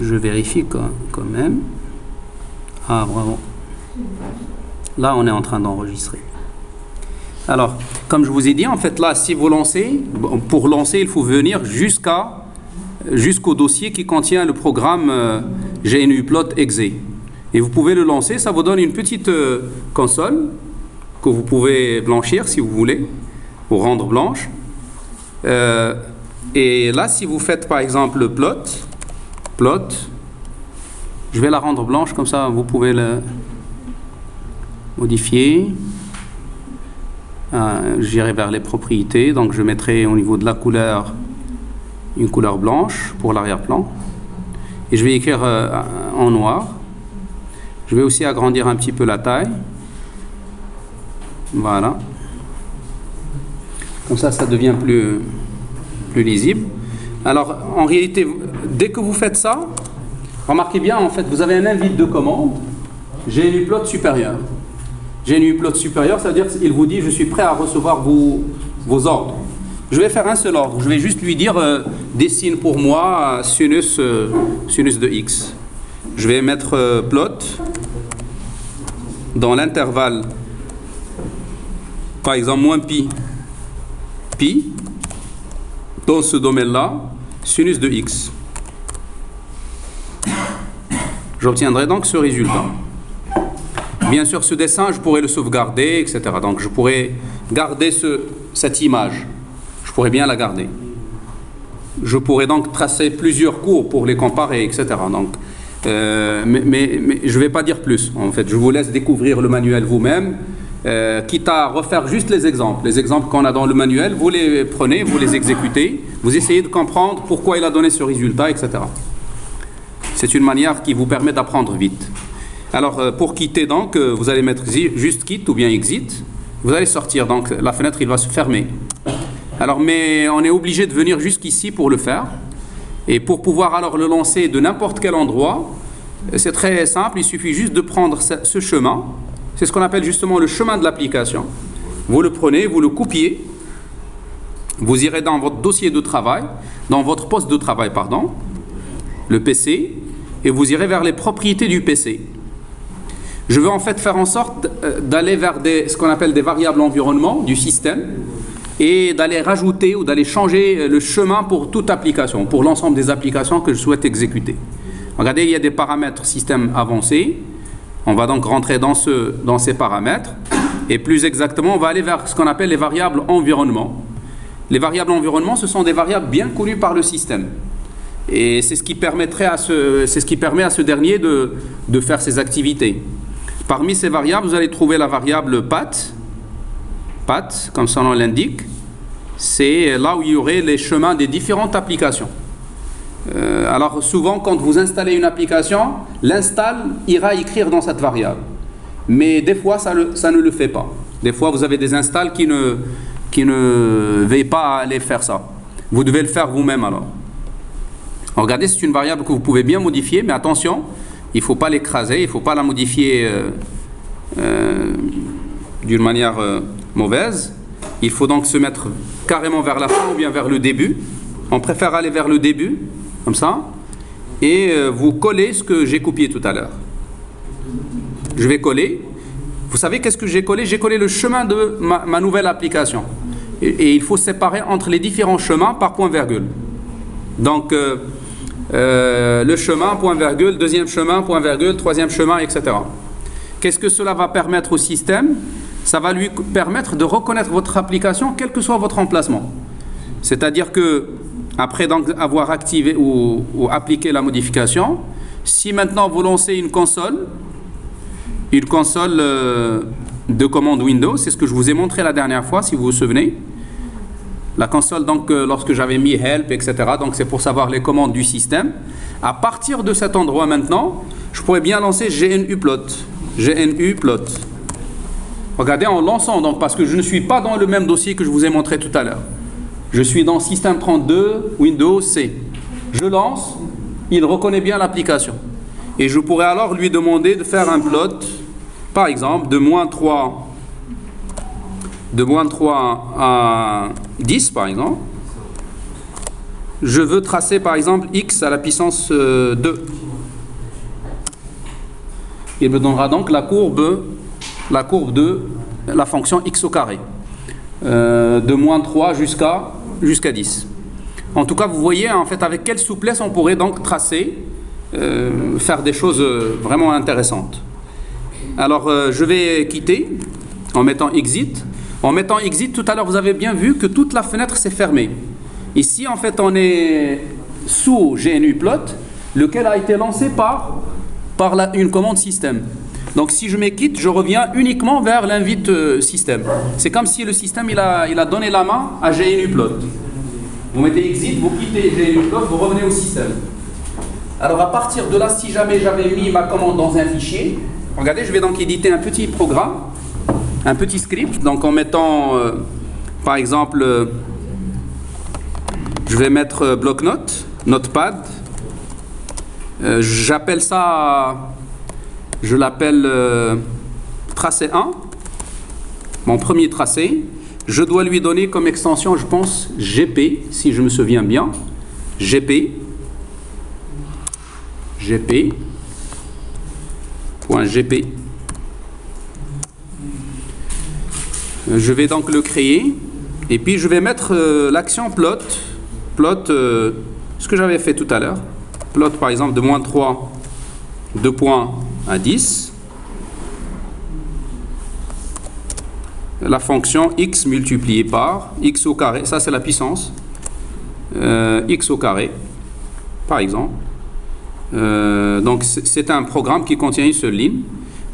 Je vérifie quand même. Ah, bravo. Là, on est en train d'enregistrer. Alors, comme je vous ai dit, en fait, là, si vous lancez, pour lancer, il faut venir jusqu'au dossier qui contient le programme GNUplot.exe. Et vous pouvez le lancer, ça vous donne une petite console que vous pouvez blanchir si vous voulez, ou rendre blanche. Et là, si vous faites par exemple plot, je vais la rendre blanche, comme ça vous pouvez le modifier. J'irai vers les propriétés, donc je mettrai au niveau de la couleur une couleur blanche pour l'arrière-plan. Et je vais écrire en noir. Je vais aussi agrandir un petit peu la taille. Voilà. Comme ça, ça devient plus lisible. Alors, en réalité, dès que vous faites ça, remarquez bien, en fait, vous avez un invite de commande GNUplot supérieur. GNUplot supérieur, ça veut dire qu'il vous dit je suis prêt à recevoir vos ordres. Je vais faire un seul ordre. Je vais juste lui dire dessine pour moi sinus de x. Je vais mettre plot dans l'intervalle, par exemple moins pi, dans ce domaine-là, sinus de x. J'obtiendrai donc ce résultat. Bien sûr, ce dessin, je pourrais le sauvegarder, etc. Donc, je pourrais garder cette image. Je pourrais bien la garder. Je pourrais donc tracer plusieurs cours pour les comparer, etc. Donc, mais je ne vais pas dire plus. En fait, je vous laisse découvrir le manuel vous-même, quitte à refaire juste les exemples. Les exemples qu'on a dans le manuel, vous les prenez, vous les exécutez, vous essayez de comprendre pourquoi il a donné ce résultat, etc. C'est une manière qui vous permet d'apprendre vite. Alors, pour quitter, donc, vous allez mettre juste quitte ou bien exit. Vous allez sortir, donc la fenêtre, il va se fermer. Alors, mais on est obligé de venir jusqu'ici pour le faire. Et pour pouvoir alors le lancer de n'importe quel endroit, c'est très simple, il suffit juste de prendre ce chemin. C'est ce qu'on appelle justement le chemin de l'application. Vous le prenez, vous le copiez, vous irez dans votre dossier de travail, dans votre poste de travail, pardon, le PC, et vous irez vers les propriétés du PC. Je veux en fait faire en sorte d'aller vers ce qu'on appelle des variables environnement du système et d'aller rajouter ou d'aller changer le chemin pour toute application, pour l'ensemble des applications que je souhaite exécuter. Regardez, il y a des paramètres système avancés. On va donc rentrer dans ces paramètres et plus exactement, on va aller vers ce qu'on appelle les variables environnement. Les variables environnement, ce sont des variables bien connues par le système. Et c'est ce qui permet à ce dernier de faire ses activités. Parmi ces variables, vous allez trouver la variable path, comme son nom l'indique. C'est là où il y aurait les chemins des différentes applications. Alors souvent, quand vous installez une application, l'install ira écrire dans cette variable. Mais des fois, ça ne le fait pas. Des fois, vous avez des installs qui ne veillent pas à aller faire ça. Vous devez le faire vous-même alors. Regardez, c'est une variable que vous pouvez bien modifier, mais attention, il ne faut pas l'écraser, il ne faut pas la modifier d'une manière mauvaise. Il faut donc se mettre carrément vers la fin ou bien vers le début. On préfère aller vers le début, comme ça, et vous collez ce que j'ai copié tout à l'heure. Je vais coller. Vous savez qu'est-ce que j'ai collé? J'ai collé le chemin de ma nouvelle application. Et il faut séparer entre les différents chemins par point-virgule. Donc, le chemin, point-virgule, deuxième chemin, point-virgule, troisième chemin, etc. Qu'est-ce que cela va permettre au système? Ça va lui permettre de reconnaître votre application, quel que soit votre emplacement. C'est-à-dire que, après donc avoir activé ou appliqué la modification, si maintenant vous lancez une console de commande Windows, c'est ce que je vous ai montré la dernière fois, si vous vous souvenez. La console, donc, lorsque j'avais mis help, etc., donc c'est pour savoir les commandes du système. À partir de cet endroit maintenant, je pourrais bien lancer GNUplot. Regardez, en lançant, donc, parce que je ne suis pas dans le même dossier que je vous ai montré tout à l'heure. Je suis dans Système 32, Windows C. Je lance, il reconnaît bien l'application. Et je pourrais alors lui demander de faire un plot, par exemple, de moins 3 à 10, par exemple. je veux tracer par exemple x à la puissance 2. Il me donnera donc la courbe de la fonction x au carré, de moins 3 jusqu'à 10. En tout cas, vous voyez en fait avec quelle souplesse on pourrait donc tracer, faire des choses vraiment intéressantes. Alors je vais quitter en mettant exit. En mettant exit, tout à l'heure vous avez bien vu que toute la fenêtre s'est fermée. Ici en fait on est sous GNUplot, lequel a été lancé par une commande système. Donc si je m'équitte, je reviens uniquement vers l'invite système. C'est comme si le système il a donné la main à GNUplot. Vous mettez exit, vous quittez GNUplot, vous revenez au système. Alors à partir de là, si jamais j'avais mis ma commande dans un fichier, regardez, je vais donc éditer un petit programme, un petit script, donc en mettant par exemple, je vais mettre bloc-notes, notepad, j'appelle ça, je l'appelle tracé 1, mon premier tracé. Je dois lui donner comme extension, je pense, GP, si je me souviens bien. GP. Je vais donc le créer. Et puis je vais mettre l'action plot. Ce que j'avais fait tout à l'heure. Plot par exemple de moins 3, 2 points à 10. La fonction x multiplié par x au carré, ça c'est la puissance, x au carré, par exemple. Donc c'est un programme qui contient une seule ligne.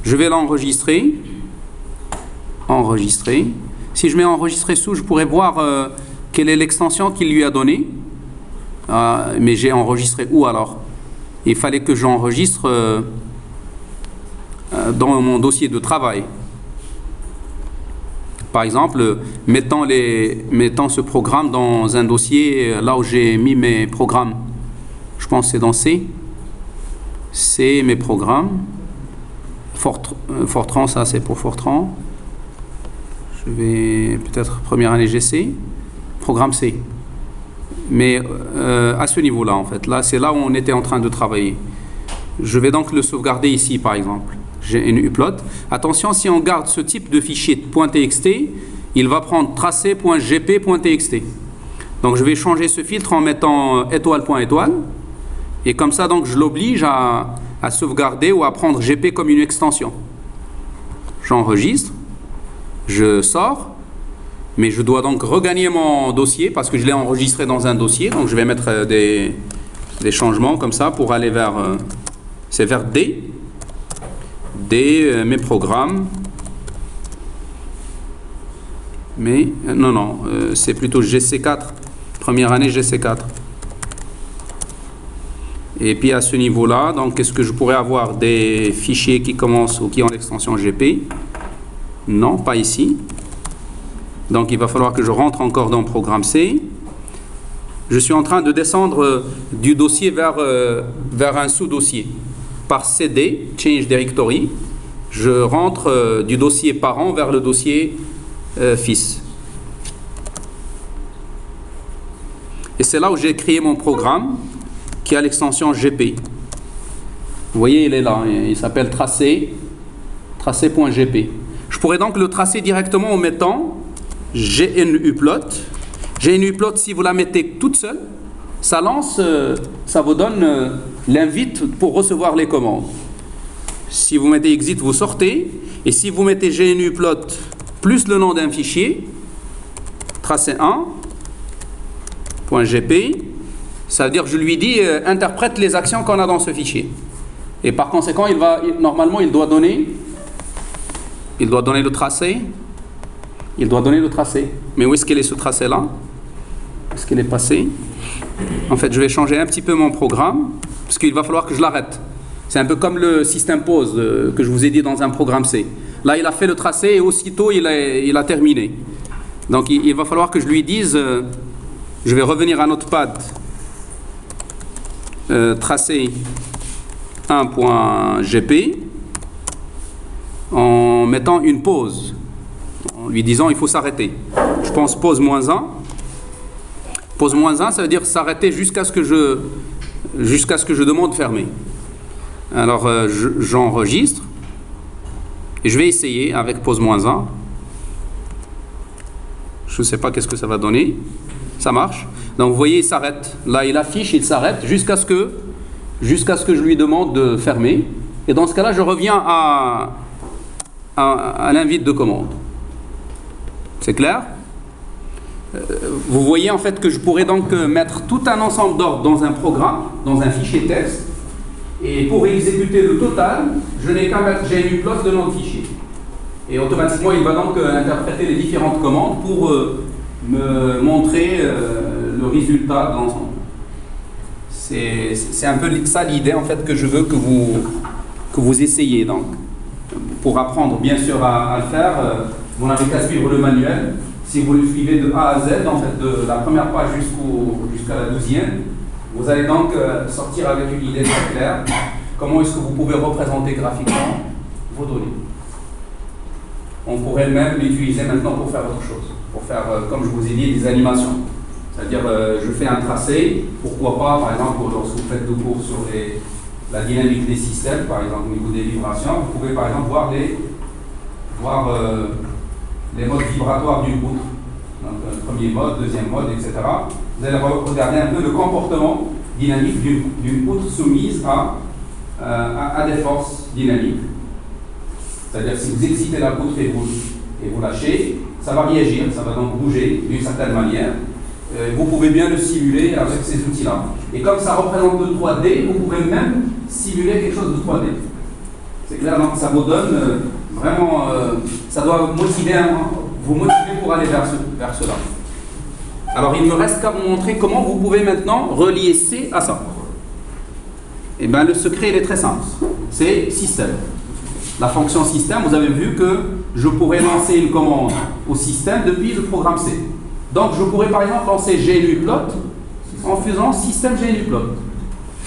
Je vais l'enregistrer. Si je mets enregistrer sous, je pourrais voir quelle est l'extension qu'il lui a donnée. Mais j'ai enregistré où alors? Il fallait que j'enregistre dans mon dossier de travail. Par exemple, mettons ce programme dans un dossier là où j'ai mis mes programmes. Je pense que c'est dans C. C'est mes programmes. Fortran, ça c'est pour Fortran. Je vais peut-être première année GC. Programme C. Mais à ce niveau-là en fait. Là, c'est là où on était en train de travailler. Je vais donc le sauvegarder ici par exemple. GNUplot. Attention, si on garde ce type de fichier .txt, il va prendre tracé.gp.txt. Donc je vais changer ce filtre en mettant étoile.étoile. Et comme ça, donc, je l'oblige à sauvegarder ou à prendre GP comme une extension. J'enregistre, je sors, mais je dois donc regagner mon dossier parce que je l'ai enregistré dans un dossier. Donc je vais mettre des changements comme ça pour aller vers... c'est vers D. Mes programmes. Mais non, c'est plutôt GC4. Première année GC4. Et puis à ce niveau-là, donc est-ce que je pourrais avoir des fichiers qui commencent ou qui ont l'extension GP? Non, pas ici. Donc il va falloir que je rentre encore dans le programme C. Je suis en train de descendre du dossier vers un sous-dossier. Par CD, Change Directory, je rentre du dossier parent vers le dossier fils. Et c'est là où j'ai créé mon programme qui a l'extension GP. Vous voyez, il est là, il s'appelle tracé.gp. Je pourrais donc le tracer directement en mettant GNUplot. GNUplot, si vous la mettez toute seule, ça lance, ça vous donne l'invite pour recevoir les commandes. Si vous mettez exit, vous sortez. Et si vous mettez GNUplot plus le nom d'un fichier, tracé1.gp, ça veut dire que je lui dis interprète les actions qu'on a dans ce fichier. Et par conséquent, normalement, il doit donner le tracé. Il doit donner le tracé. Mais où est-ce qu'il est ce tracé-là? Est-ce qu'il est passé? En fait, je vais changer un petit peu mon programme, parce qu'il va falloir que je l'arrête. C'est un peu comme le système pause que je vous ai dit dans un programme C. Là, il a fait le tracé et aussitôt, il a terminé. Donc, il va falloir que je lui dise, je vais revenir à Notepad, tracé 1.gp, en mettant une pause, en lui disant il faut s'arrêter. Je pense pause -1. Pause -1, ça veut dire s'arrêter jusqu'à ce que je demande fermer. Alors, j'enregistre et je vais essayer avec pause -1. Je ne sais pas qu'est-ce que ça va donner. Ça marche. Donc, vous voyez, il s'arrête. Là, il affiche, il s'arrête jusqu'à ce que je lui demande de fermer. Et dans ce cas-là, je reviens à l'invite de commande. C'est clair? Vous voyez en fait que je pourrais donc mettre tout un ensemble d'ordres dans un programme, dans un fichier test. Et pour exécuter le total, je n'ai qu'à mettre GNUplot de nom de fichier. Et automatiquement, il va donc interpréter les différentes commandes pour me montrer le résultat de l'ensemble. C'est un peu ça l'idée en fait que je veux que vous essayiez. Donc, pour apprendre bien sûr à le faire, vous n'avez qu'à suivre le manuel. Si vous le suivez de A à Z, en fait, de la première page jusqu'à la 12e, vous allez donc sortir avec une idée très claire. Comment est-ce que vous pouvez représenter graphiquement vos données? On pourrait même l'utiliser maintenant pour faire autre chose, pour faire, comme je vous ai dit, des animations. C'est-à-dire, je fais un tracé, pourquoi pas, par exemple, lorsque vous faites des cours sur la dynamique des systèmes, par exemple au niveau des vibrations, vous pouvez par exemple voir les modes vibratoires d'une poutre. Donc, premier mode, deuxième mode, etc. Vous allez regarder un peu le comportement dynamique d'une poutre soumise à des forces dynamiques. C'est-à-dire, si vous excitez la poutre et vous lâchez, ça va réagir, ça va donc bouger d'une certaine manière. Vous pouvez bien le simuler avec ces outils-là. Et comme ça représente le 3D, vous pouvez même simuler quelque chose de 3D. C'est clair, donc ça vous donne vraiment, ça doit vous motiver pour aller vers cela. Alors il me reste qu'à vous montrer comment vous pouvez maintenant relier C à ça. Et bien le secret il est très simple, c'est système. La fonction système, vous avez vu que je pourrais lancer une commande au système depuis le programme C. Donc je pourrais par exemple lancer GNUplot en faisant système GNUplot.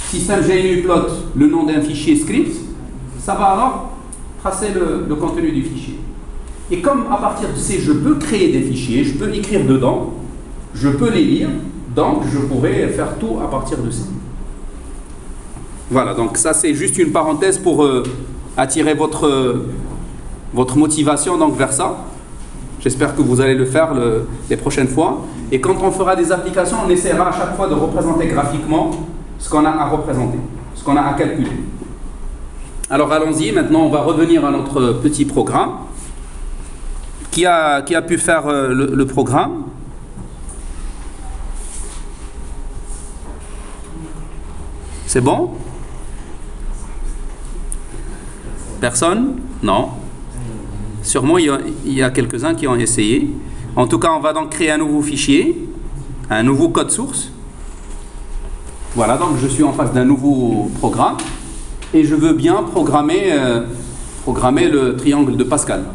Système GNUplot, le nom d'un fichier script, ça va alors tracer le contenu du fichier. Et comme à partir de C, je peux créer des fichiers, je peux écrire dedans, je peux les lire, donc je pourrais faire tout à partir de C. Voilà, donc ça c'est juste une parenthèse pour attirer votre motivation donc vers ça. J'espère que vous allez le faire les prochaines fois. Et quand on fera des applications, on essaiera à chaque fois de représenter graphiquement ce qu'on a à représenter, ce qu'on a à calculer. Alors allons-y, maintenant on va revenir à notre petit programme. Qui a pu faire le programme? C'est bon? Personne? Non. Sûrement il y a quelques-uns qui ont essayé. En tout cas, on va donc créer un nouveau fichier, un nouveau code source. Voilà, donc je suis en face d'un nouveau programme et je veux bien programmer le triangle de Pascal.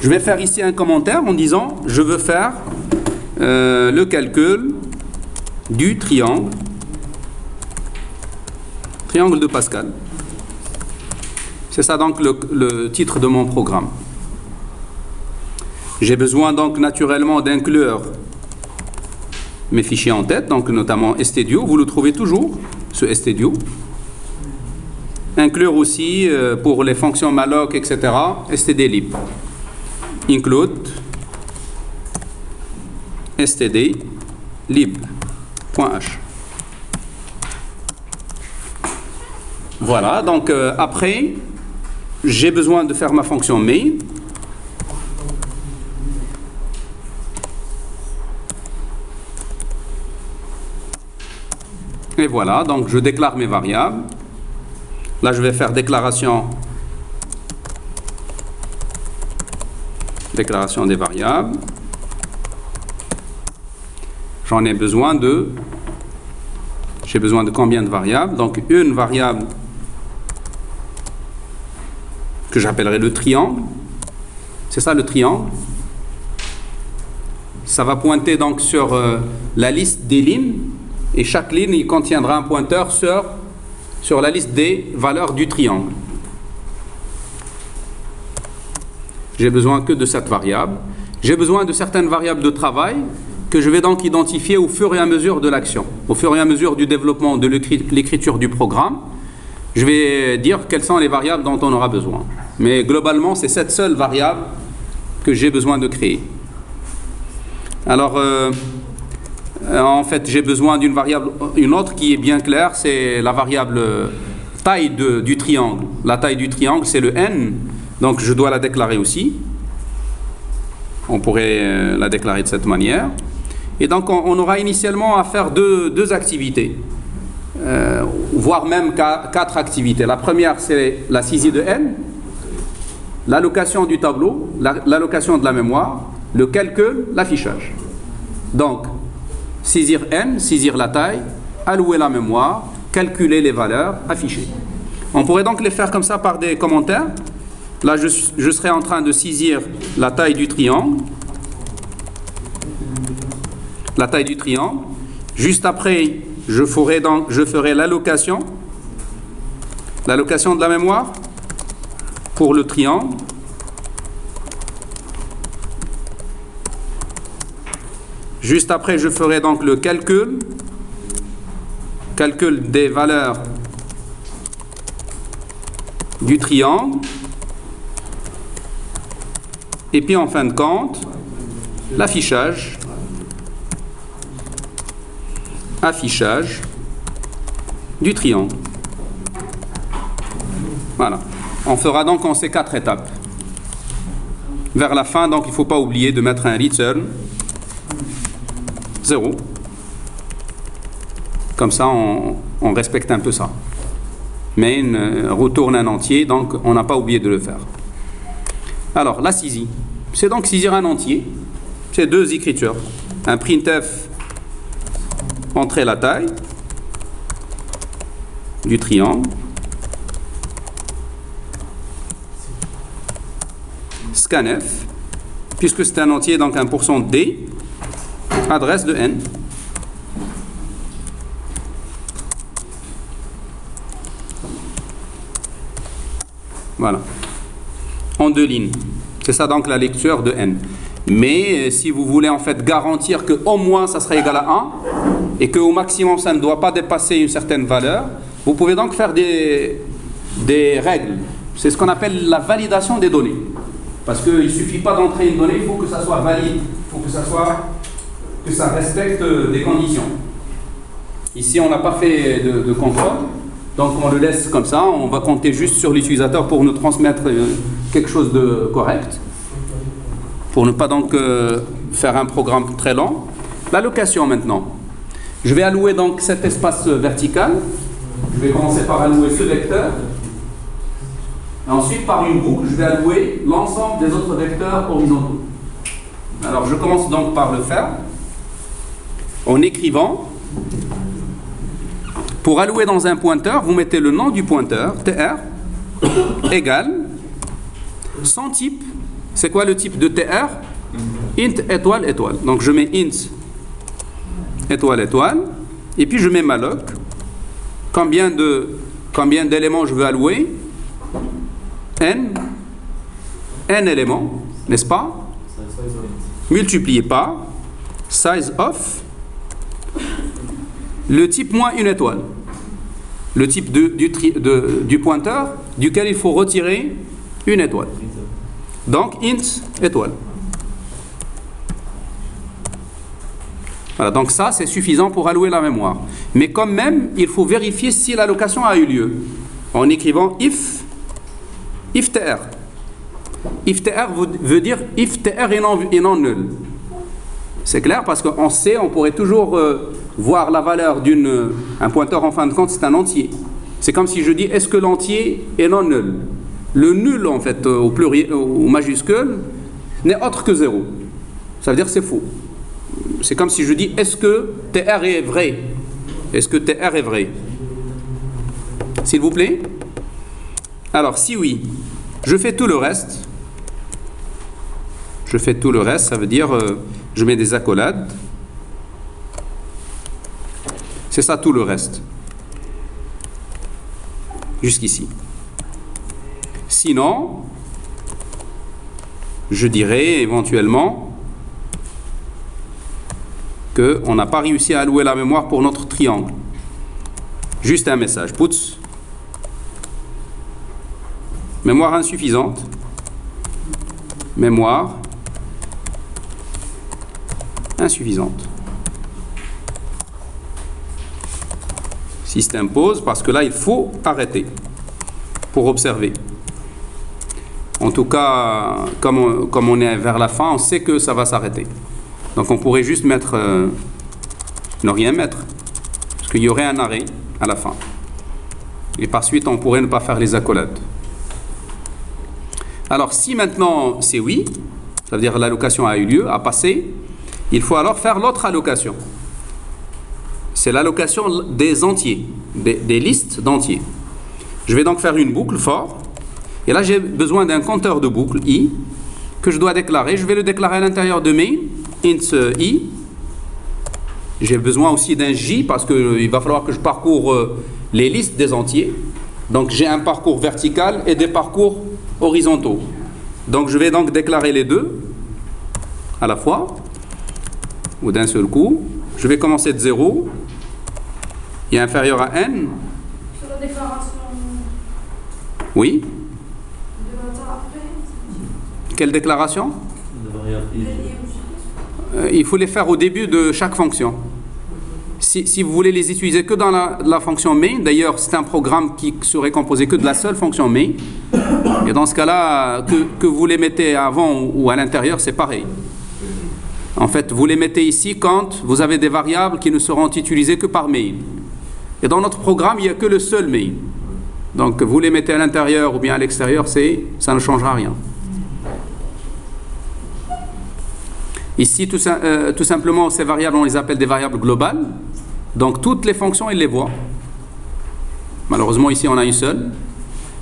Je vais faire ici un commentaire en disant je veux faire le calcul du triangle de Pascal. C'est ça donc le titre de mon programme. J'ai besoin donc naturellement d'inclure mes fichiers en tête, donc notamment stdio, vous le trouvez toujours, ce stdio. Inclure aussi pour les fonctions malloc, etc., stdlib. Include stdlib.h. Voilà, donc après, j'ai besoin de faire ma fonction main. Et voilà, donc je déclare mes variables. Là, je vais faire déclaration des variables. J'en ai besoin j'ai besoin de combien de variables? Donc une variable que j'appellerai le triangle. C'est ça le triangle. Ça va pointer donc sur la liste des lignes. Et chaque ligne, il contiendra un pointeur sur la liste des valeurs du triangle. J'ai besoin que de cette variable. J'ai besoin de certaines variables de travail que je vais donc identifier au fur et à mesure de l'action, au fur et à mesure du développement de l'écriture du programme. Je vais dire quelles sont les variables dont on aura besoin. Mais globalement, c'est cette seule variable que j'ai besoin de créer. Alors, en fait, j'ai besoin d'une variable, une autre qui est bien claire, c'est la variable taille du triangle. La taille du triangle, c'est le n, donc je dois la déclarer aussi. On pourrait la déclarer de cette manière. Et donc, on aura initialement à faire deux activités, voire même 4 activités. La première, c'est la saisie de n, l'allocation du tableau, l'allocation de la mémoire, le calcul, l'affichage. Donc, saisir n, saisir la taille, allouer la mémoire, calculer les valeurs, afficher. On pourrait donc les faire comme ça par des commentaires. Là, je serai en train de saisir la taille du triangle. La taille du triangle. Juste après, je ferai l'allocation de la mémoire pour le triangle. Juste après, je ferai donc le calcul des valeurs du triangle. Et puis en fin de compte, l'affichage du triangle. Voilà. On fera donc en ces 4 étapes. Vers la fin, donc il ne faut pas oublier de mettre un return 0. Comme ça, on respecte un peu ça. Mais retourne un entier, donc on n'a pas oublié de le faire. Alors, la saisie. C'est donc saisir un entier. C'est 2 écritures. Un printf, entrer la taille du triangle. Scanf, puisque c'est un entier, donc un %d, adresse de n. Voilà. En 2 lignes. C'est ça donc la lecture de n. Mais si vous voulez en fait garantir qu'au moins ça sera égal à 1 et qu'au maximum ça ne doit pas dépasser une certaine valeur, vous pouvez donc faire des règles. C'est ce qu'on appelle la validation des données. Parce qu'il ne suffit pas d'entrer une donnée, il faut que ça soit valide. Il faut que ça respecte des conditions. Ici, on n'a pas fait de contrôle. Donc, on le laisse comme ça. On va compter juste sur l'utilisateur pour nous transmettre quelque chose de correct. Pour ne pas donc faire un programme très long. L'allocation maintenant. Je vais allouer donc cet espace vertical. Je vais commencer par allouer ce vecteur. Et ensuite, par une boucle, je vais allouer l'ensemble des autres vecteurs horizontaux. Alors, je commence donc par le faire en écrivant. Pour allouer dans un pointeur, vous mettez le nom du pointeur, tr, égale, sans type. C'est quoi le type de tr? Int étoile étoile. Donc, je mets int étoile étoile. Et puis, je mets malloc. Combien d'éléments je veux allouer? n éléments, n'est-ce pas? Multiplié par size of le type moins une étoile. Le type du pointeur duquel il faut retirer une étoile. Donc, int étoile. Voilà, donc ça, c'est suffisant pour allouer la mémoire. Mais quand même, il faut vérifier si l'allocation a eu lieu. En écrivant if tr. If tr veut dire if tr est non nul. C'est clair parce qu'en C, on pourrait toujours voir la valeur un pointeur en fin de compte, c'est un entier. C'est comme si je dis est-ce que l'entier est non nul. Le nul, en fait, au pluriel, au majuscule, n'est autre que 0. Ça veut dire que c'est faux. C'est comme si je dis est-ce que tr est vrai. Est-ce que tr est vrai? S'il vous plaît. Alors, si oui, je fais tout le reste. Je fais tout le reste, ça veut dire je mets des accolades. C'est ça tout le reste. Jusqu'ici. Sinon, je dirais éventuellement qu'on n'a pas réussi à allouer la mémoire pour notre triangle. Juste un message. Puts. Mémoire insuffisante. Mémoire insuffisante. Système pause, parce que là, il faut arrêter pour observer. En tout cas, comme on est vers la fin, on sait que ça va s'arrêter. Donc on pourrait juste mettre, ne rien mettre, parce qu'il y aurait un arrêt à la fin. Et par suite, on pourrait ne pas faire les accolades. Alors si maintenant c'est oui, ça veut dire l'allocation a eu lieu, a passé, il faut alors faire l'autre allocation. C'est l'allocation des entiers, des listes d'entiers. Je vais donc faire une boucle for. Et là, j'ai besoin d'un compteur de boucle i que je dois déclarer. Je vais le déclarer à l'intérieur de main, int i. J'ai besoin aussi d'un j parce qu'il va falloir que je parcours les listes des entiers. Donc, j'ai un parcours vertical et des parcours horizontaux. Donc, je vais donc déclarer les deux à la fois ou d'un seul coup. Je vais commencer de 0 et inférieur à n. Sur la déclaration. Oui. Quelle déclaration? Il faut les faire au début de chaque fonction. Si vous voulez les utiliser que dans la fonction main, d'ailleurs c'est un programme qui serait composé que de la seule fonction main, et dans ce cas-là, que vous les mettez avant ou à l'intérieur, c'est pareil. En fait, vous les mettez ici quand vous avez des variables qui ne seront utilisées que par main. Et dans notre programme, il n'y a que le seul main. Donc vous les mettez à l'intérieur ou bien à l'extérieur, ça ne changera rien. Ici, tout simplement, ces variables, on les appelle des variables globales. Donc, toutes les fonctions, ils les voient. Malheureusement, ici, on a une seule.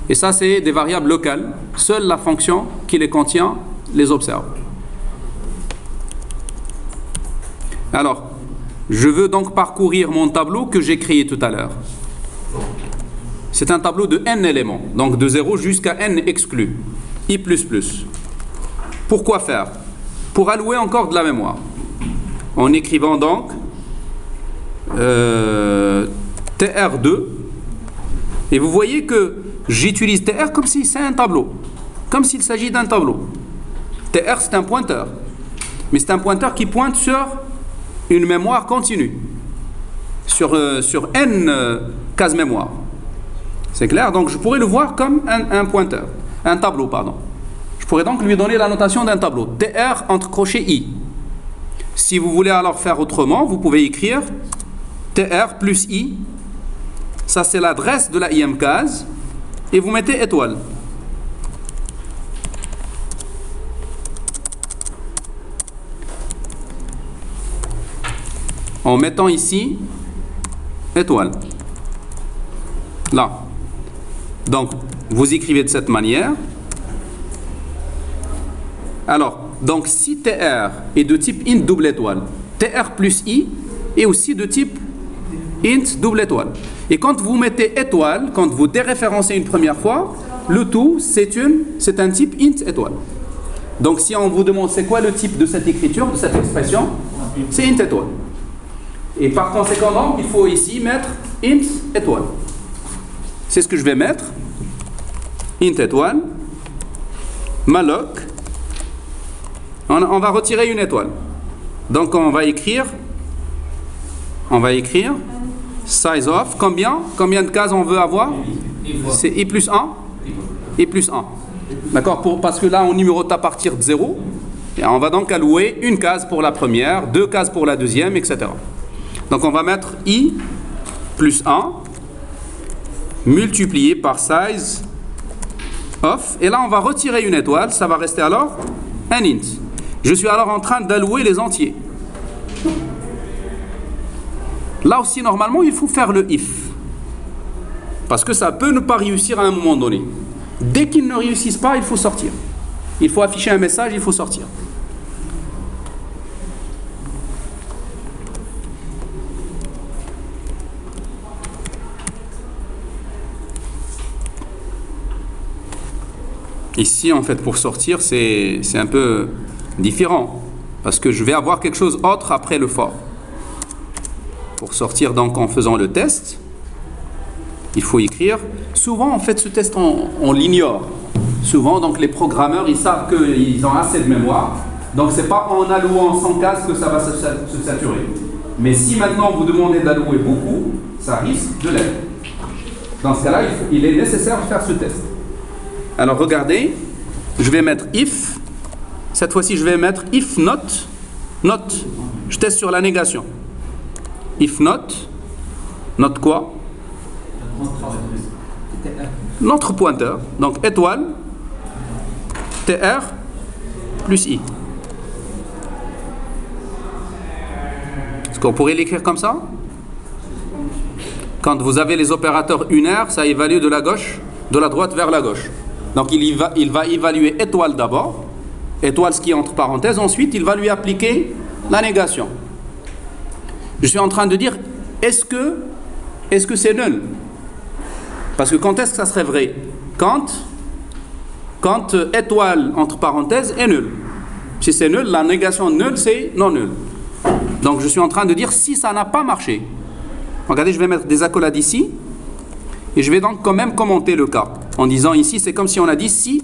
Et ça, c'est des variables locales. Seule la fonction qui les contient les observe. Alors, je veux donc parcourir mon tableau que j'ai créé tout à l'heure. C'est un tableau de n éléments. Donc, de 0 jusqu'à n exclus. I++. Pourquoi faire? Pour allouer encore de la mémoire, en écrivant donc TR2, et vous voyez que j'utilise TR comme si c'est un tableau, comme s'il s'agit d'un tableau. TR c'est un pointeur, mais c'est un pointeur qui pointe sur une mémoire continue, sur n cases mémoire. C'est clair? Donc je pourrais le voir comme un pointeur, un tableau, pardon. Je pourrais donc lui donner la notation d'un tableau. TR entre crochets I. Si vous voulez alors faire autrement, vous pouvez écrire TR plus I. Ça, c'est l'adresse de la IM case. Et vous mettez étoile. En mettant ici étoile. Là. Donc, vous écrivez de cette manière. Alors, donc si TR est de type int double étoile, TR plus I est aussi de type int double étoile. Et quand vous mettez étoile, quand vous déréférencez une première fois, le tout, c'est un type int étoile. Donc si on vous demande c'est quoi le type de cette écriture, de cette expression, c'est int étoile. Et par conséquent, donc, il faut ici mettre int étoile. C'est ce que je vais mettre. Int étoile, malloc. On va retirer une étoile. Donc on va écrire size of, combien de cases on veut avoir? C'est i plus 1. I plus 1. D'accord? Parce que là on numérote à partir de 0. Et on va donc allouer une case pour la première, 2 cases pour la deuxième, etc. Donc on va mettre i plus 1 multiplié par size of. Et là on va retirer une étoile, ça va rester alors un int. Je suis alors en train d'allouer les entiers. Là aussi, normalement, il faut faire le if. Parce que ça peut ne pas réussir à un moment donné. Dès qu'ils ne réussissent pas, il faut sortir. Il faut afficher un message, il faut sortir. Ici, en fait, pour sortir, c'est un peu différent. Parce que je vais avoir quelque chose autre après le for. Pour sortir donc en faisant le test, il faut écrire. Souvent, en fait, ce test, on l'ignore. Souvent, donc, les programmeurs, ils savent qu'ils ont assez de mémoire. Donc, c'est pas en allouant 100 cases que ça va se saturer. Mais si maintenant vous demandez d'allouer beaucoup, ça risque de l'être. Dans ce cas-là, il est nécessaire de faire ce test. Alors, regardez, je vais mettre if. Cette fois-ci, je vais mettre if not. Not. Je teste sur la négation. If not. Not quoi? Notre pointeur. Donc, étoile. TR plus I. Est-ce qu'on pourrait l'écrire comme ça? Quand vous avez les opérateurs unaires, ça évalue de la gauche, de la droite vers la gauche. Donc il va évaluer étoile d'abord, étoile ce qui est entre parenthèses, ensuite il va lui appliquer la négation. Je suis en train de dire, est-ce que c'est nul? Parce que quand est-ce que ça serait vrai? Quand étoile entre parenthèses est nul. Si c'est nul, la négation nulle c'est non nul. Donc je suis en train de dire si ça n'a pas marché. Regardez, je vais mettre des accolades ici. Et je vais donc quand même commenter le cas. En disant ici, c'est comme si on a dit si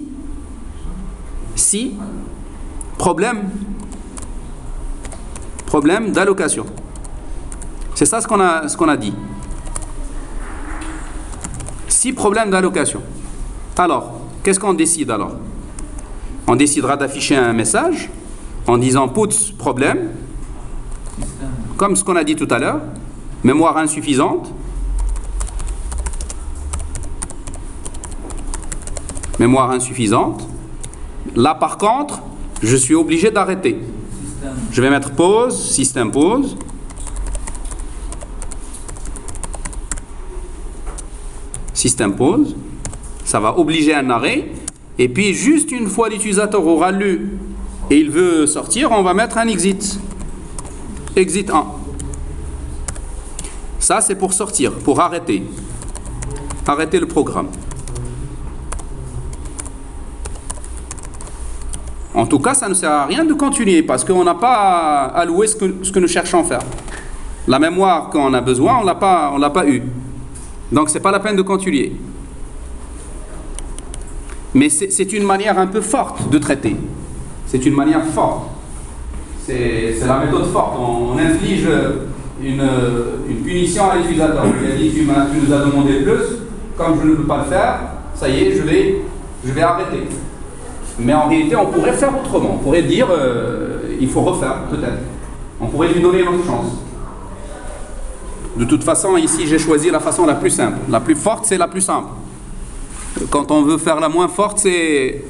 problème d'allocation. C'est ça ce qu'on a dit. Si problème d'allocation. Alors, qu'est-ce qu'on décide alors? On décidera d'afficher un message en disant puts problème, comme ce qu'on a dit tout à l'heure, mémoire insuffisante. Mémoire insuffisante. Là, par contre, je suis obligé d'arrêter. Je vais mettre pause, système pause. Système pause. Ça va obliger un arrêt. Et puis, juste une fois l'utilisateur aura lu et il veut sortir, on va mettre un exit. Exit 1. Ça, c'est pour sortir, pour arrêter. Arrêter le programme. En tout cas, ça ne sert à rien de continuer parce qu'on n'a pas alloué ce que nous cherchons à faire. La mémoire qu'on a besoin, on l'a pas eu. Donc, ce n'est pas la peine de continuer. Mais c'est une manière un peu forte de traiter. C'est une manière forte. C'est la méthode forte. On inflige une punition à l'utilisateur. Il a dit tu nous as demandé plus, comme je ne peux pas le faire, ça y est, je vais arrêter. Mais en réalité, on pourrait faire autrement. On pourrait dire, il faut refaire, peut-être. On pourrait lui donner une autre chance. De toute façon, ici, j'ai choisi la façon la plus simple. La plus forte, c'est la plus simple. Quand on veut faire la moins forte, c'est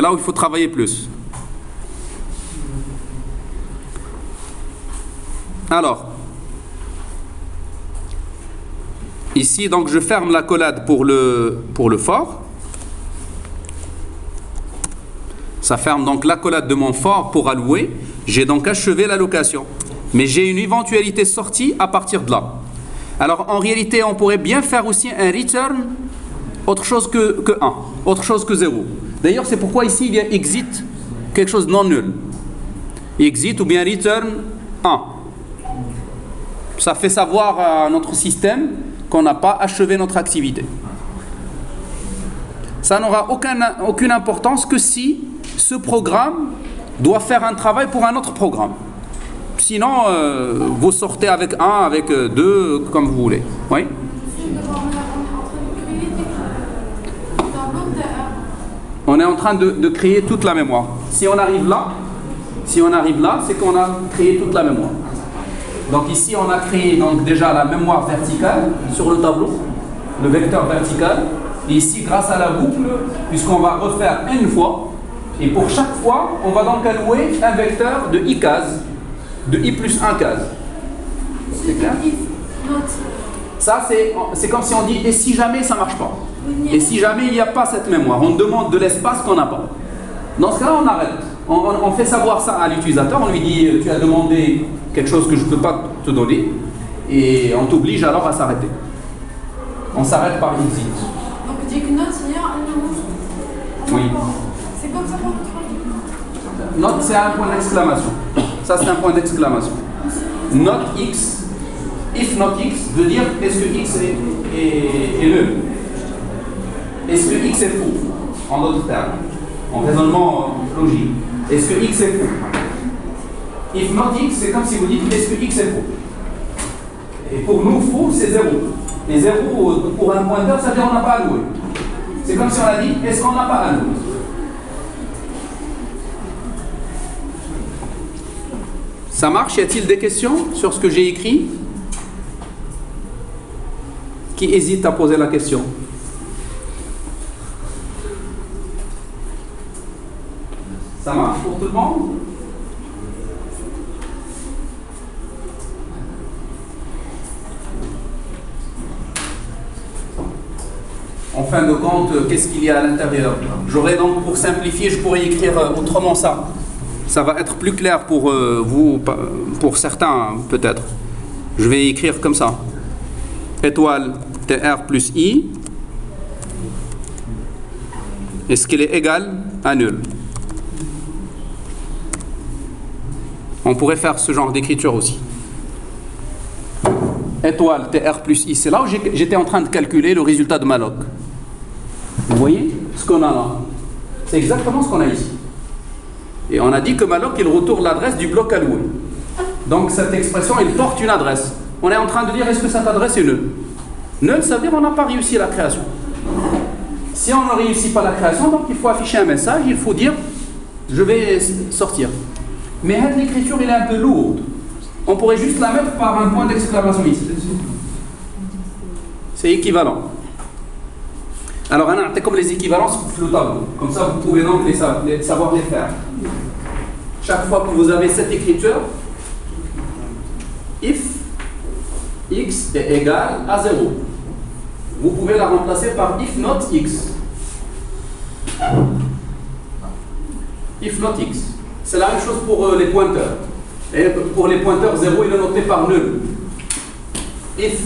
là où il faut travailler plus. Alors, ici, donc, je ferme l'accolade pour le for. Ça ferme donc l'accolade de mon for pour allouer. J'ai donc achevé l'allocation. Mais j'ai une éventualité sortie à partir de là. Alors, en réalité, on pourrait bien faire aussi un return autre chose que 1, autre chose que 0. D'ailleurs, c'est pourquoi ici, il y a exit, quelque chose de non nul. Exit ou bien return 1. Ça fait savoir à notre système qu'on n'a pas achevé notre activité. Ça n'aura aucune importance que si ce programme doit faire un travail pour un autre programme. Sinon, vous sortez avec 1, avec 2, comme vous voulez. Oui? On est en train de créer toute la mémoire. Si on arrive là, c'est qu'on a créé toute la mémoire. Donc ici, on a créé donc déjà la mémoire verticale sur le tableau, le vecteur vertical. Et ici, grâce à la boucle, puisqu'on va refaire une fois, et pour chaque fois, on va donc allouer un vecteur de i cases, de i plus 1 case. C'est clair? Ça, c'est comme si on dit, et si jamais ça ne marche pas? Et si jamais il n'y a pas cette mémoire, on demande de l'espace qu'on n'a pas. Dans ce cas-là, on arrête. On fait savoir ça à l'utilisateur, on lui dit, tu as demandé quelque chose que je ne peux pas te donner, et on t'oblige alors à s'arrêter. On s'arrête par exit. Donc, dit que note, il y a un Oui. C'est comme ça qu'on dit. Note, c'est un point d'exclamation. Ça, c'est un point d'exclamation. Note X, if not x veut dire est-ce que x est nul? Est-ce que x est faux? En d'autres termes, en raisonnement logique. Est-ce que x est faux? If not x, c'est comme si vous dites est-ce que x est faux? Et pour nous, faux, c'est 0. Et 0, pour un pointeur, ça veut dire qu'on n'a pas alloué. C'est comme si on a dit est-ce qu'on n'a pas alloué? Ça marche? Y a-t-il des questions sur ce que j'ai écrit? Qui hésite à poser la question? Ça marche pour tout le monde? En fin de compte, qu'est-ce qu'il y a à l'intérieur? J'aurais donc, pour simplifier, je pourrais écrire autrement ça. Ça va être plus clair pour vous, pour certains peut-être. Je vais écrire comme ça. Étoile TR plus I. Est-ce qu'il est égal à nul? On pourrait faire ce genre d'écriture aussi. Étoile TR plus I. C'est là où j'étais en train de calculer le résultat de malloc. Vous voyez ce qu'on a là? C'est exactement ce qu'on a ici. Et on a dit que malloc, il retourne l'adresse du bloc alloué. Donc cette expression, il porte une adresse. On est en train de dire est-ce que cette adresse est nulle? Nulle, ça veut dire qu'on n'a pas réussi la création. Si on ne réussit pas la création, donc il faut afficher un message, il faut dire je vais sortir. Mais l'écriture, elle est un peu lourde. On pourrait juste la mettre par un point d'exclamation ici. C'est équivalent. Alors, on a comme les équivalences sur le tableau. Comme ça, vous pouvez donc savoir les faire. Chaque fois que vous avez cette écriture, if x est égal à 0, vous pouvez la remplacer par if not x. If not x. C'est la même chose pour les pointeurs. Et pour les pointeurs, 0 il est noté par nul. If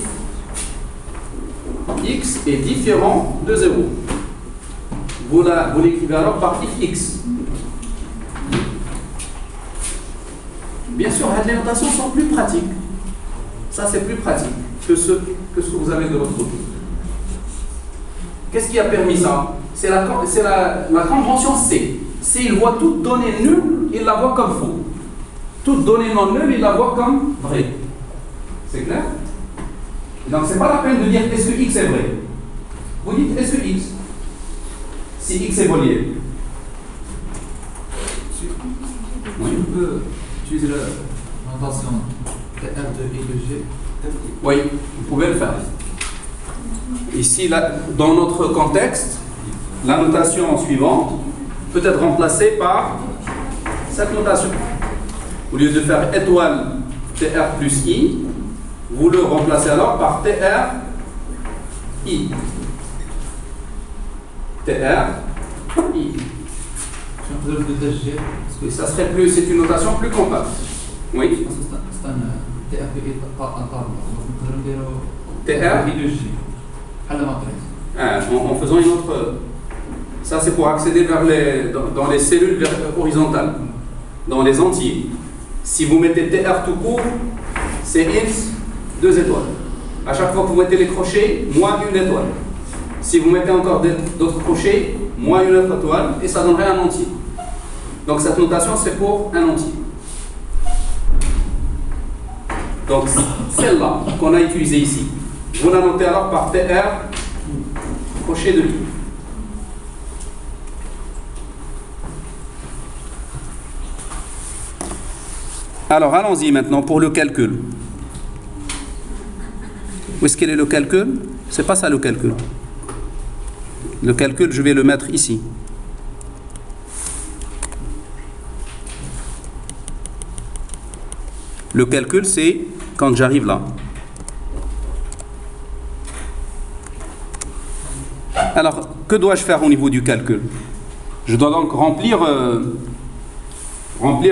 x est différent de 0, vous l'écrivez alors par if x. Bien sûr, les notations sont plus pratiques. Ça, c'est plus pratique que ce que vous avez de l'autre côté. Qu'est-ce qui a permis ça? C'est la convention C. C, il voit toute donnée nulle, il la voit comme faux. Toute donnée non nulle, il la voit comme vraie. C'est clair? Donc, ce n'est pas la peine de dire est-ce que x est vrai. Vous dites est-ce que x? Si x est relié. Oui. Tu peux utiliser la notation TR de I de G. Oui, vous pouvez le faire. Ici, là, dans notre contexte, la notation suivante peut être remplacée par cette notation. Au lieu de faire étoile TR plus I, vous le remplacez alors par TR I. TR I. Je vais de G. Ça serait plus, c'est une notation plus compacte. Oui. C'est un TR de I TR I de G. À la matrice. En faisant une autre. Ça, c'est pour accéder dans les cellules horizontales, dans les entiers. Si vous mettez TR tout court, c'est X, 2 étoiles. À chaque fois que vous mettez les crochets, moins une étoile. Si vous mettez encore d'autres crochets, moins une autre étoile, et ça donnerait un entier. Donc cette notation, c'est pour un entier. Donc celle-là qu'on a utilisée ici, vous la notez alors par TR, crochet de I. Alors allons-y maintenant pour le calcul. Où est-ce qu'il est le calcul? C'est pas ça le calcul. Le calcul, je vais le mettre ici. Le calcul, c'est quand j'arrive là. Alors, que dois-je faire au niveau du calcul? Je dois donc remplir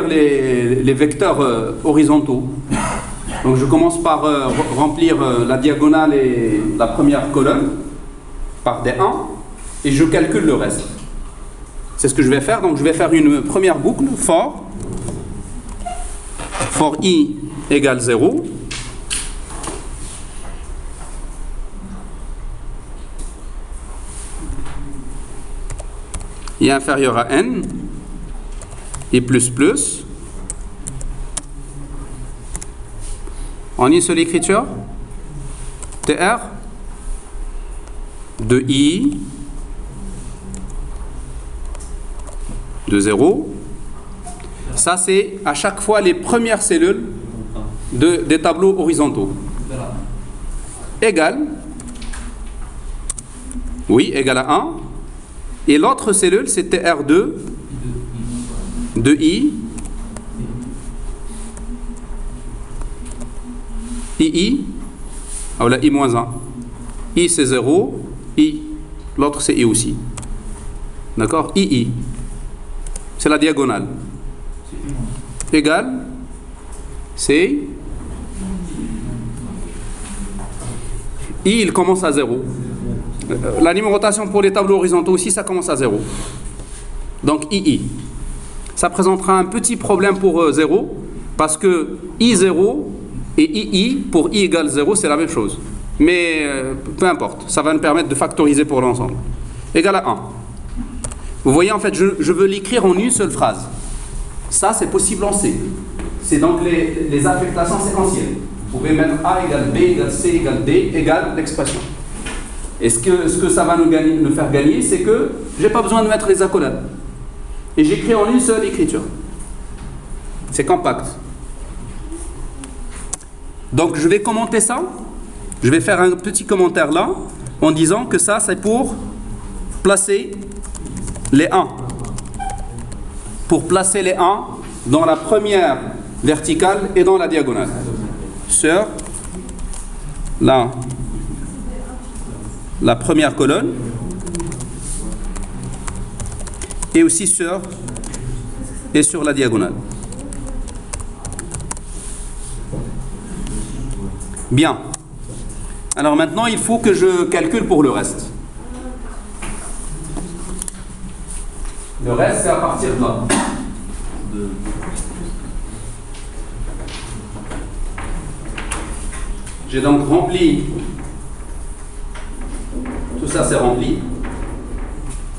les vecteurs horizontaux. Donc je commence par remplir la diagonale et la première colonne par des 1 et je calcule le reste. C'est ce que je vais faire. Donc je vais faire une première boucle for i égale 0. I inférieur à n, I plus plus, en une seule écriture, TR de I de 0. Ça, c'est à chaque fois les premières cellules des tableaux horizontaux. Égal, oui, égal à 1. Et l'autre cellule, c'est TR2 de I, II, ah voilà, I moins 1. I c'est 0, I, l'autre c'est I aussi. D'accord? II, c'est la diagonale. Égal, c'est I, il commence à 0. La numérotation pour les tableaux horizontaux aussi, ça commence à 0. Donc II. Ça présentera un petit problème pour 0, parce que I0 et II pour I égale 0, c'est la même chose. Mais peu importe, ça va nous permettre de factoriser pour l'ensemble. Égal à 1. Vous voyez, en fait, je veux l'écrire en une seule phrase. Ça, c'est possible en C. C'est donc les affectations séquentielles. Vous pouvez mettre A égale B égale C égale D égale l'expression. Et ce que ça va nous faire gagner, c'est que je n'ai pas besoin de mettre les accolades. Et j'écris en une seule écriture. C'est compact. Donc je vais commenter ça. Je vais faire un petit commentaire là, en disant que ça, c'est pour placer les 1. Pour placer les 1 dans la première verticale et dans la diagonale. Sur la première colonne. Et aussi sur la diagonale. Bien. Alors maintenant, il faut que je calcule pour le reste. Le reste, c'est à partir de là. J'ai donc rempli. Tout ça, c'est rempli.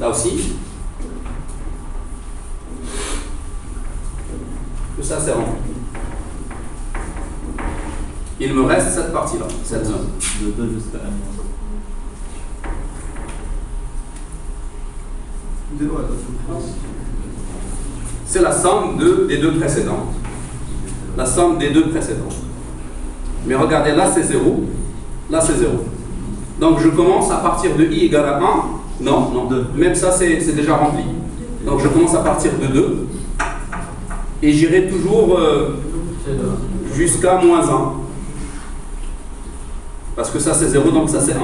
Là aussi. Tout ça, c'est rempli. Il me reste cette partie-là, cette zone. De 2 jusqu'à 1. C'est la somme des deux précédentes. La somme des deux précédentes. Mais regardez, là c'est 0, là c'est 0. Donc je commence à partir de I égale à 1. Non, 2. Même ça c'est déjà rempli. Donc je commence à partir de 2. Et j'irai toujours jusqu'à moins 1. Parce que ça c'est 0, donc ça c'est 1.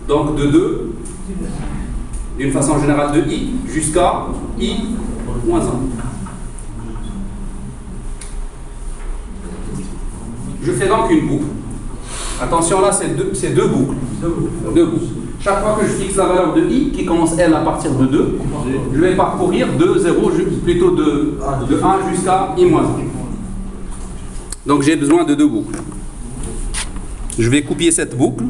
Donc de 2, d'une façon générale de I, jusqu'à I moins 1. Je fais donc une boucle. Attention là, c'est deux boucles. Deux boucles. Chaque fois que je fixe la valeur de I, qui commence elle à partir de 2, je vais parcourir de 0, plutôt de 1 jusqu'à I moins 1. Donc j'ai besoin de deux boucles. Je vais copier cette boucle.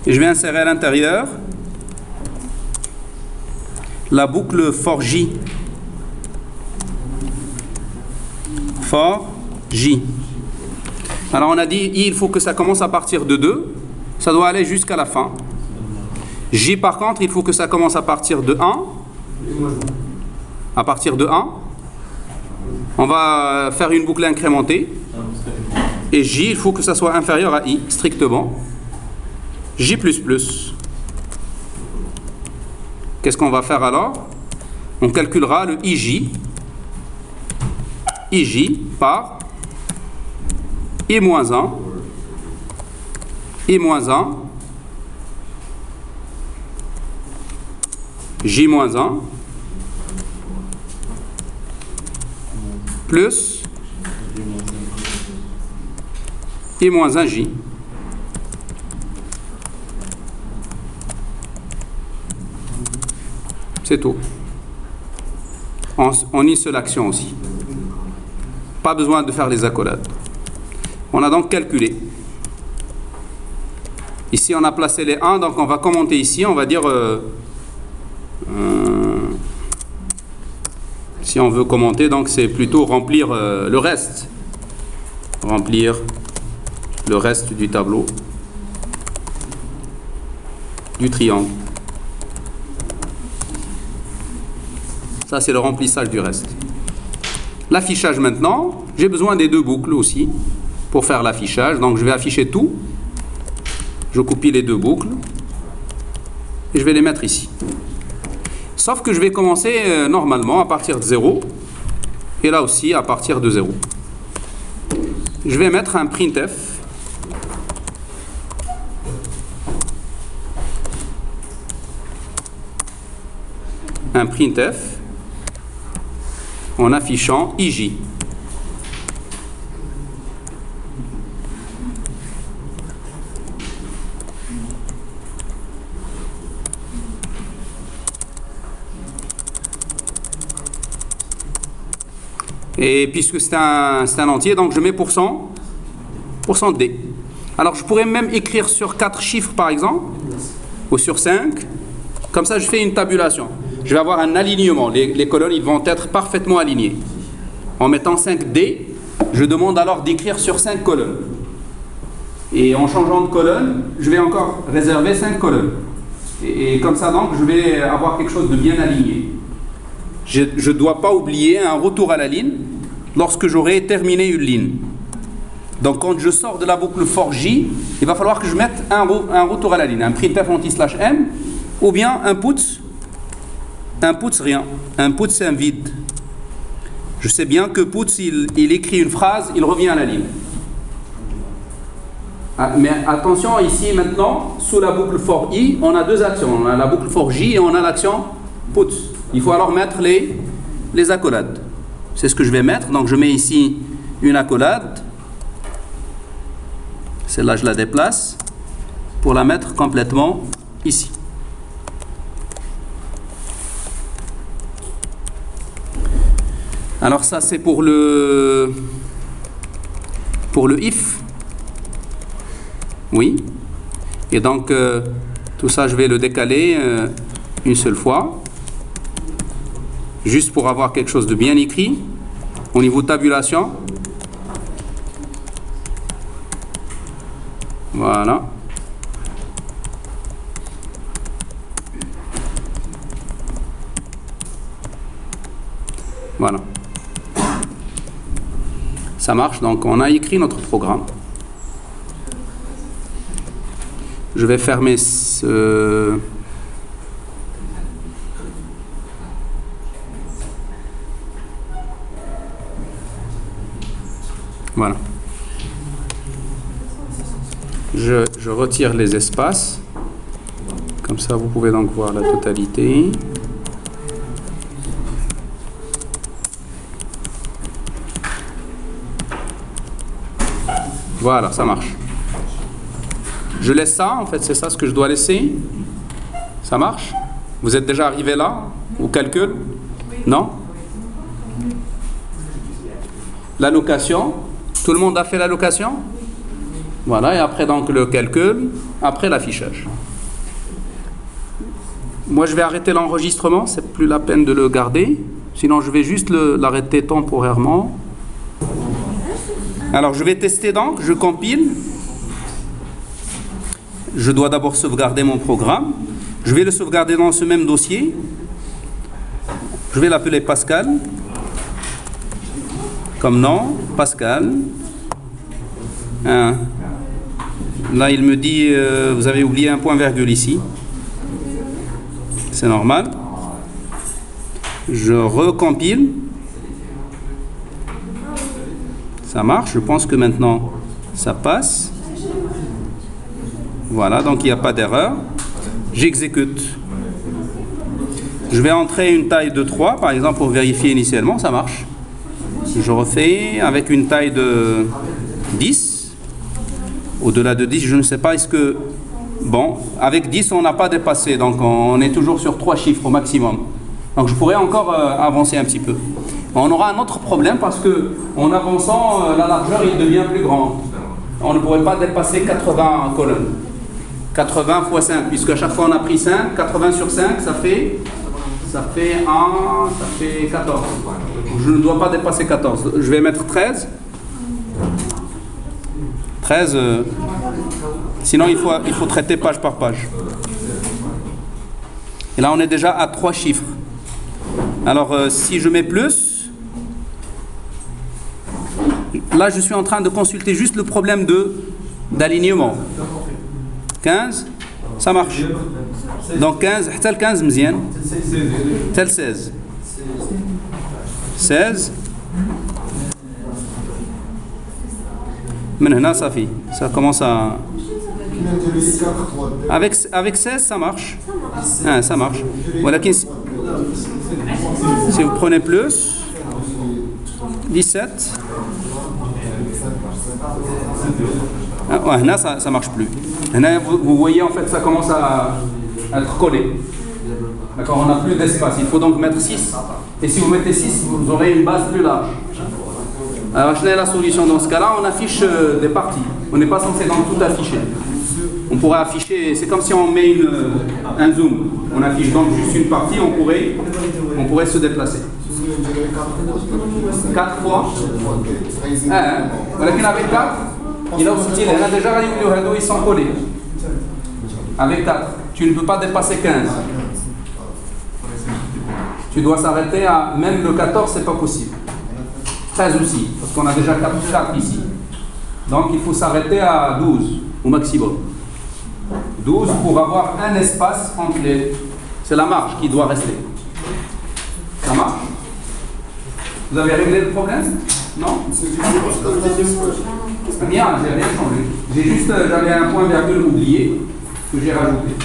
Et je vais insérer à l'intérieur la boucle for J. For J. Alors on a dit I, il faut que ça commence à partir de 2. Ça doit aller jusqu'à la fin. J par contre, il faut que ça commence à partir de 1. À partir de 1. On va faire une boucle incrémentée. Et J, il faut que ça soit inférieur à I, strictement. J++. Qu'est-ce qu'on va faire alors? On calculera le IJ. IJ par I-1. I-1. J-1. Plus I-1J. C'est tout. En une seule action aussi. Pas besoin de faire les accolades. On a donc calculé. Ici, on a placé les 1, donc on va commenter ici, on va dire... si on veut commenter, donc c'est plutôt remplir le reste. Remplir le reste du tableau, du triangle. Ça, c'est le remplissage du reste. L'affichage maintenant, j'ai besoin des deux boucles aussi pour faire l'affichage. Donc, je vais afficher tout. Je copie les deux boucles et je vais les mettre ici. Sauf que je vais commencer normalement à partir de 0 et là aussi à partir de 0. Je vais mettre un printf en affichant IJ. Et puisque c'est un entier, donc je mets %D. Alors je pourrais même écrire sur 4 chiffres par exemple, ou sur 5. Comme ça je fais une tabulation. Je vais avoir un alignement. Les colonnes ils vont être parfaitement alignées. En mettant 5D, je demande alors d'écrire sur 5 colonnes. Et en changeant de colonne, je vais encore réserver 5 colonnes. Et comme ça donc, je vais avoir quelque chose de bien aligné. Je ne dois pas oublier un retour à la ligne lorsque j'aurai terminé une ligne. Donc quand je sors de la boucle for J, il va falloir que je mette un retour à la ligne, un printf anti/m, ou bien un puts rien. Un puts c'est un vide. Je sais bien que puts il écrit une phrase, il revient à la ligne. Mais attention ici maintenant, sous la boucle for I, on a deux actions. On a la boucle for J et on a l'action puts. Il faut alors mettre les accolades. C'est ce que je vais mettre. Donc je mets ici une accolade. Celle-là, je la déplace pour la mettre complètement ici. Alors ça, c'est pour le if. Oui. Et donc, tout ça, je vais le décaler une seule fois. Juste pour avoir quelque chose de bien écrit. Au niveau de tabulation. Voilà. Voilà. Ça marche, donc on a écrit notre programme. Je vais fermer ce... Voilà. Je retire les espaces. Comme ça, vous pouvez donc voir la totalité. Voilà, ça marche. Je laisse ça, en fait, c'est ça ce que je dois laisser. Ça marche? Vous êtes déjà arrivé là, au calcul? Non? L'allocation. Tout le monde a fait l'allocation? Voilà, et après donc le calcul, après l'affichage. Moi je vais arrêter l'enregistrement, c'est plus la peine de le garder. Sinon je vais juste l'arrêter temporairement. Alors je vais tester donc, je compile. Je dois d'abord sauvegarder mon programme. Je vais le sauvegarder dans ce même dossier. Je vais l'appeler Pascal. Comme nom, Pascal. Là, il me dit, vous avez oublié un point-virgule ici. C'est normal. Je recompile. Ça marche. Je pense que maintenant, ça passe. Voilà, donc il n'y a pas d'erreur. J'exécute. Je vais entrer une taille de 3, par exemple, pour vérifier initialement, ça marche. Je refais avec une taille de 10. Au-delà de 10, je ne sais pas, est-ce que... Bon, avec 10, on n'a pas dépassé, donc on est toujours sur 3 chiffres au maximum. Donc je pourrais encore avancer un petit peu. On aura un autre problème parce que en avançant, la largeur, il devient plus grande. On ne pourrait pas dépasser 80 colonnes. 80 fois 5, puisque à chaque fois on a pris 5, 80 sur 5, ça fait 14. Je ne dois pas dépasser 14. Je vais mettre 13. 13, sinon il faut traiter page par page. Et là on est déjà à 3 chiffres. Alors si je mets plus, là je suis en train de consulter juste le problème d'alignement. 15, ça marche. Donc 15, tel 15 مزيان. Tel 16. 16. من هنا صافي. Ça commence à... Avec 16, ça marche. Ah, ça marche. Voilà, si vous prenez plus, 17. Ah, ouais, là, ça marche plus. Là, vous voyez, en fait, ça commence à être collé. D'accord, on n'a plus d'espace. Il faut donc mettre 6. Et si vous mettez 6, vous aurez une base plus large. Alors, quelle est la solution dans ce cas-là? On affiche des parties. On n'est pas censé dans tout afficher. On pourrait afficher, c'est comme si on met un zoom. On affiche donc juste une partie, on pourrait se déplacer. 4 fois. Avec 4, il a aussi déjà ils sont collés. Avec 4, tu ne peux pas dépasser 15. Tu dois s'arrêter à même le 14, c'est pas possible. 13 aussi, parce qu'on a déjà 4 ici. Donc il faut s'arrêter à 12 au maximum. 12 pour avoir un espace entre les... C'est la marge qui doit rester. Ça marche? Vous avez réglé le problème? Non? Bien, j'ai rien changé. J'avais un point virgule oublié que j'ai rajouté.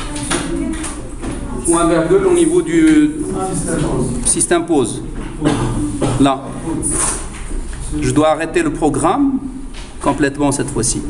Point virgule au niveau du système pause. Là. Je dois arrêter le programme complètement cette fois-ci.